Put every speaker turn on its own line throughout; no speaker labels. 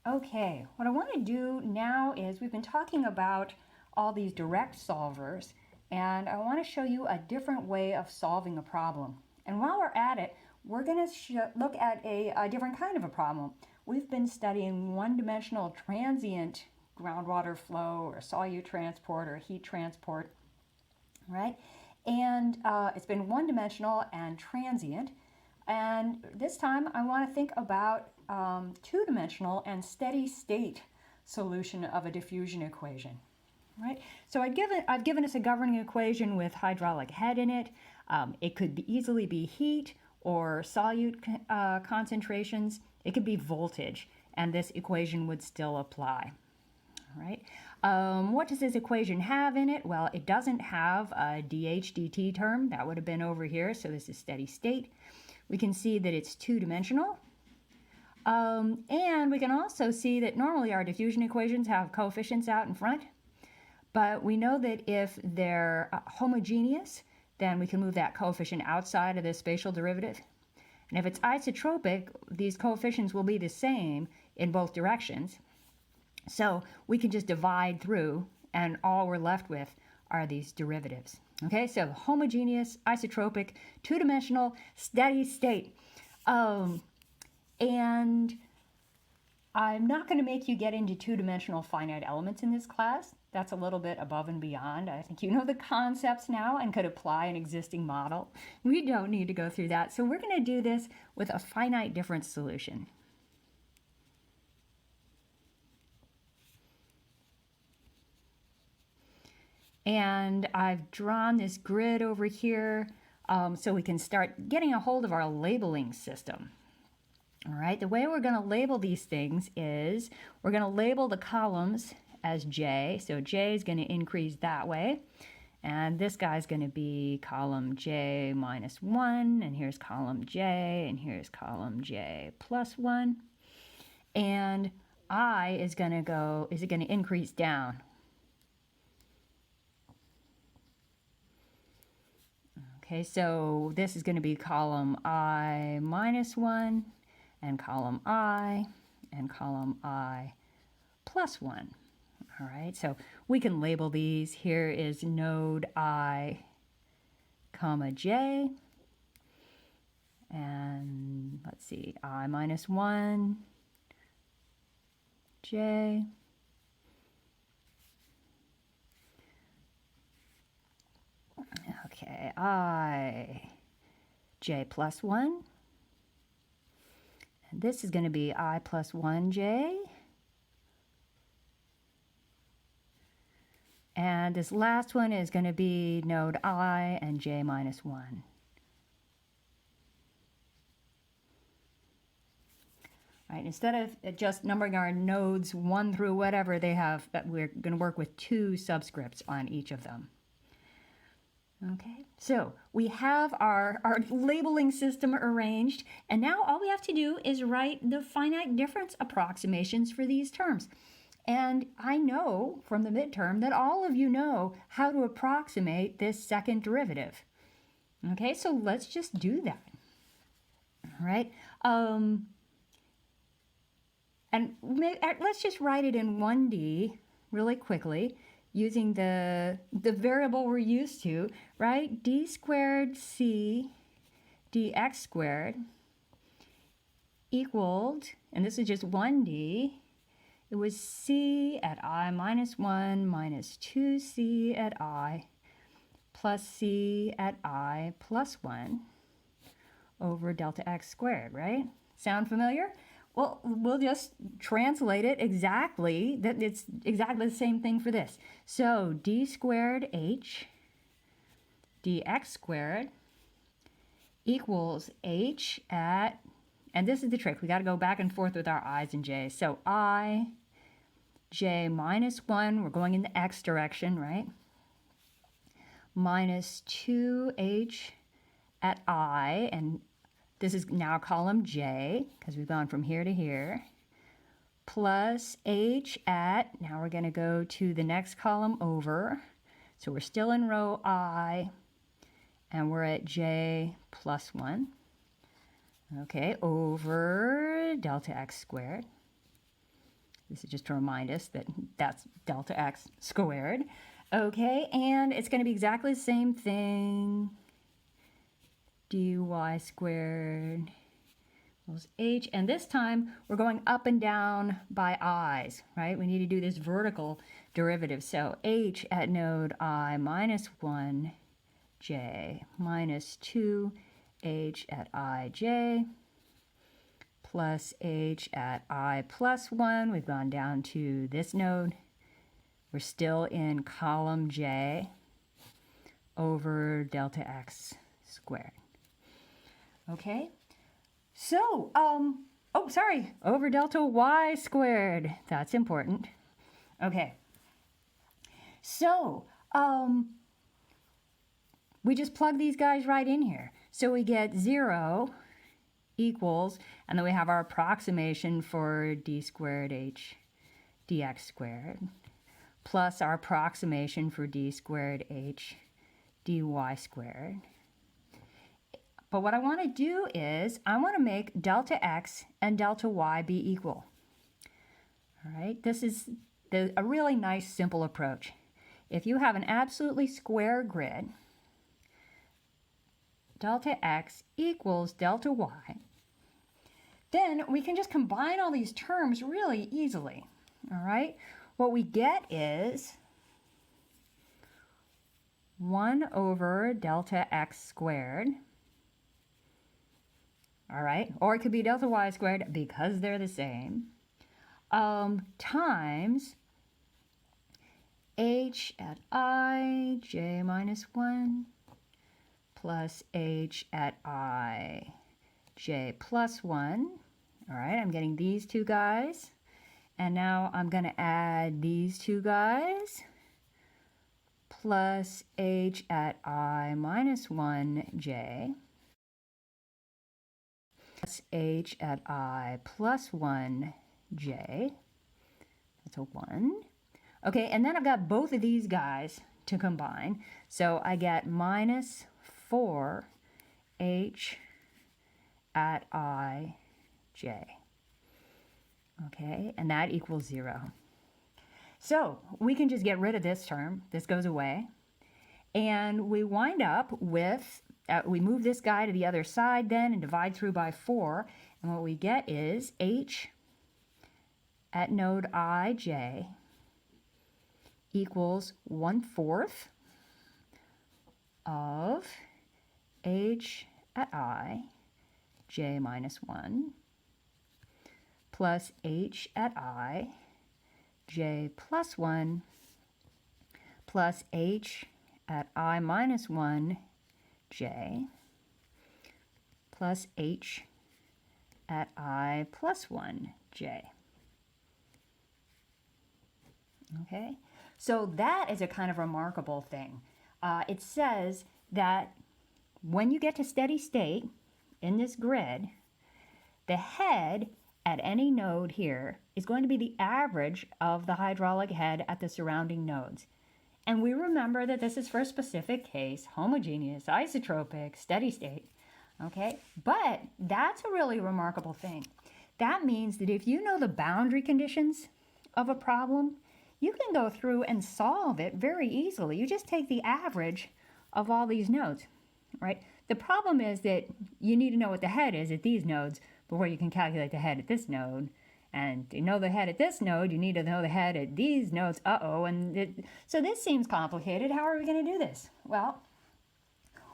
Okay, what I want to do now is we've been talking about all these direct solvers, and I want to show you a different way of solving a problem. And while we're at it, we're going to look at a different kind of a problem. We've been studying one-dimensional transient groundwater flow or solute transport or heat transport, right? And it's been one-dimensional and transient. And this time I want to think about two-dimensional and steady state solution of a diffusion equation. Right? So I've given us a governing equation with hydraulic head in it. It could easily be heat or solute concentrations. It could be voltage, and this equation would still apply. All right. What does this equation have in it? Well, it doesn't have a dH dt term. That would have been over here, so this is steady state. We can see that it's two-dimensional. And we can also see that normally our diffusion equations have coefficients out in front. But we know that if they're homogeneous, then we can move that coefficient outside of the spatial derivative. And if it's isotropic, these coefficients will be the same in both directions. So we can just divide through, and all we're left with are these derivatives. Okay, so homogeneous, isotropic, two-dimensional, steady state. And I'm not going to make you get into two-dimensional finite elements in this class. That's a little bit above and beyond. I think you know the concepts now and could apply an existing model. We don't need to go through that. So we're going to do this with a finite difference solution. And I've drawn this grid over here so we can start getting a hold of our labeling system. All right, the way we're going to label these things is we're going to label the columns as J. So J is going to increase that way. And this guy's going to be column J minus 1. And here's column J. And here's column J plus 1. And I is going to increase down. Okay, so this is going to be column I minus 1. And column I, and column I plus 1. All right, so we can label these. Here is node I, comma j. And let's see, I minus 1, j. Okay, I, j plus 1. And this is going to be I plus 1j. And this last one is going to be node I and j minus 1. Right, instead of just numbering our nodes 1 through whatever they have, we're going to work with 2 subscripts on each of them. Okay, so we have our labeling system arranged, and now all we have to do is write the finite difference approximations for these terms. And I know from the midterm that all of you know how to approximate this second derivative. Okay, so let's just do that. All right, and let's just write it in 1D really quickly, using the variable we're used to, right? D squared C dx squared equaled, and this is just 1D, it was C at I minus 1 minus 2C at I plus C at I plus 1 over delta x squared, right? Sound familiar? Well, we'll just translate it exactly, that it's exactly the same thing for this. So d squared h dx squared equals h at, and this is the trick, we got to go back and forth with our i's and j's. So I, j minus 1, we're going in the x direction, right? Minus 2h at I, and this is now column J, because we've gone from here to here, plus H at, now we're going to go to the next column over. So we're still in row I, and we're at J plus 1. Okay, over delta x squared. This is just to remind us that that's delta x squared. Okay, and it's going to be exactly the same thing. dy squared equals h, and this time we're going up and down by i's, right? We need to do this vertical derivative. So h at node I minus 1j minus 2h at ij plus h at I plus 1. We've gone down to this node. We're still in column j over delta x squared. Okay, so, oh, sorry, over delta y squared. That's important. Okay, so, we just plug these guys right in here. So we get 0 equals, and then we have our approximation for d squared h dx squared, plus our approximation for d squared h dy squared. But what I want to do is, I want to make delta x and delta y be equal. All right, this is a really nice, simple approach. If you have an absolutely square grid, delta x equals delta y, then we can just combine all these terms really easily. All right, what we get is 1 over delta x squared. All right, or it could be delta y squared because they're the same, times h at I j minus 1 plus h at I j plus 1. All right, I'm getting these two guys. And now I'm going to add these two guys plus h at I minus 1j plus h at I plus 1j. That's a 1. Okay, and then I've got both of these guys to combine. So I get minus 4h at I j. Okay, and that equals 0. So we can just get rid of this term. This goes away. And we wind up with, we move this guy to the other side then and divide through by 4. And what we get is h at node ij equals 1/4 of h at I j minus 1 plus h at I j plus 1 plus h at I minus 1 j plus h at I plus 1 j. Okay, so that is a kind of remarkable thing. It says that when you get to steady state in this grid, the head at any node here is going to be the average of the hydraulic head at the surrounding nodes. And we remember that this is for a specific case, homogeneous, isotropic, steady state. Okay, but that's a really remarkable thing. That means that if you know the boundary conditions of a problem, you can go through and solve it very easily. You just take the average of all these nodes, right? The problem is that you need to know what the head is at these nodes before you can calculate the head at this node. And to know the head at this node, you need to know the head at these nodes. So this seems complicated. How are we going to do this? Well,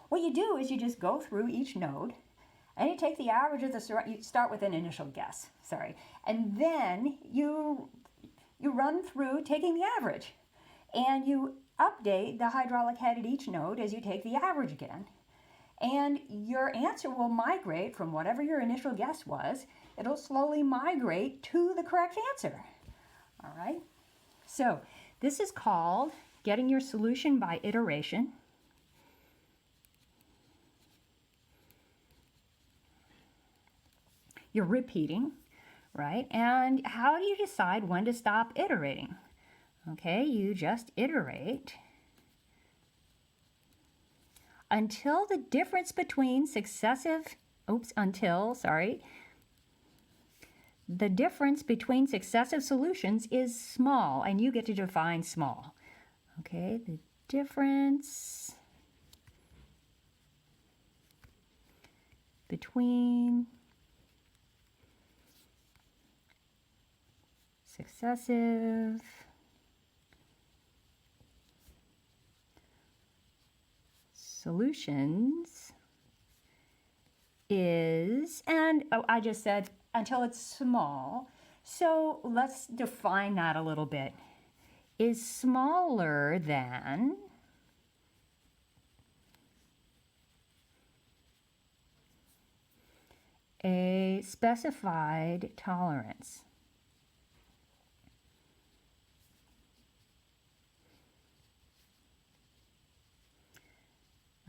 what you do is you just go through each node and you take the average of you start with an initial guess, and then you run through taking the average, and you update the hydraulic head at each node as you take the average again. And your answer will migrate from whatever your initial guess was. It'll slowly migrate to the correct answer. All right? So this is called getting your solution by iteration. You're repeating, right? And how do you decide when to stop iterating? Okay, you just iterate until the difference between the difference between successive solutions is small, and you get to define small. Okay, the difference between successive solutions is, and oh, I just said until it's small. So let's define that a little bit. Is smaller than a specified tolerance.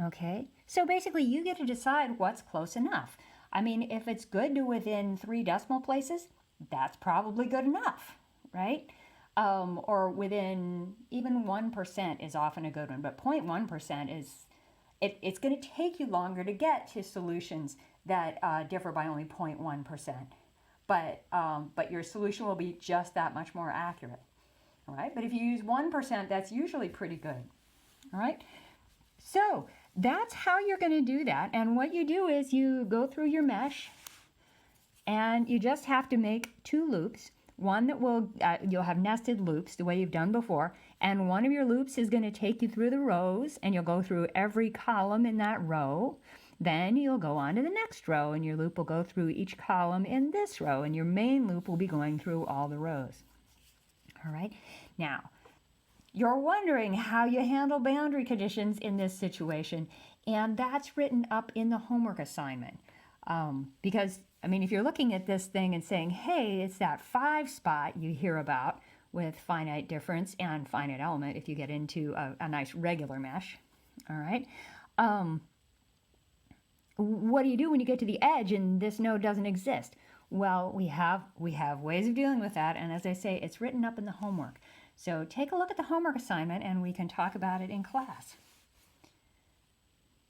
Okay, so basically you get to decide what's close enough. I mean, if it's good to within 3 decimal places, that's probably good enough, right? Or within even 1% is often a good one, but 0.1% is, it's going to take you longer to get to solutions that differ by only 0.1%. But your solution will be just that much more accurate, all right? But if you use 1%, that's usually pretty good, all right? So that's how you're going to do that. And what you do is you go through your mesh and you just have to make 2 loops. One that will, you'll have nested loops the way you've done before. And one of your loops is going to take you through the rows, and you'll go through every column in that row. Then you'll go on to the next row, and your loop will go through each column in this row, and your main loop will be going through all the rows. All right. Now, you're wondering how you handle boundary conditions in this situation, and that's written up in the homework assignment. Because, I mean, if you're looking at this thing and saying, hey, it's that 5 spot you hear about with finite difference and finite element if you get into a nice regular mesh, all right? What do you do when you get to the edge and this node doesn't exist? Well, we have ways of dealing with that, and as I say, it's written up in the homework. So take a look at the homework assignment and we can talk about it in class.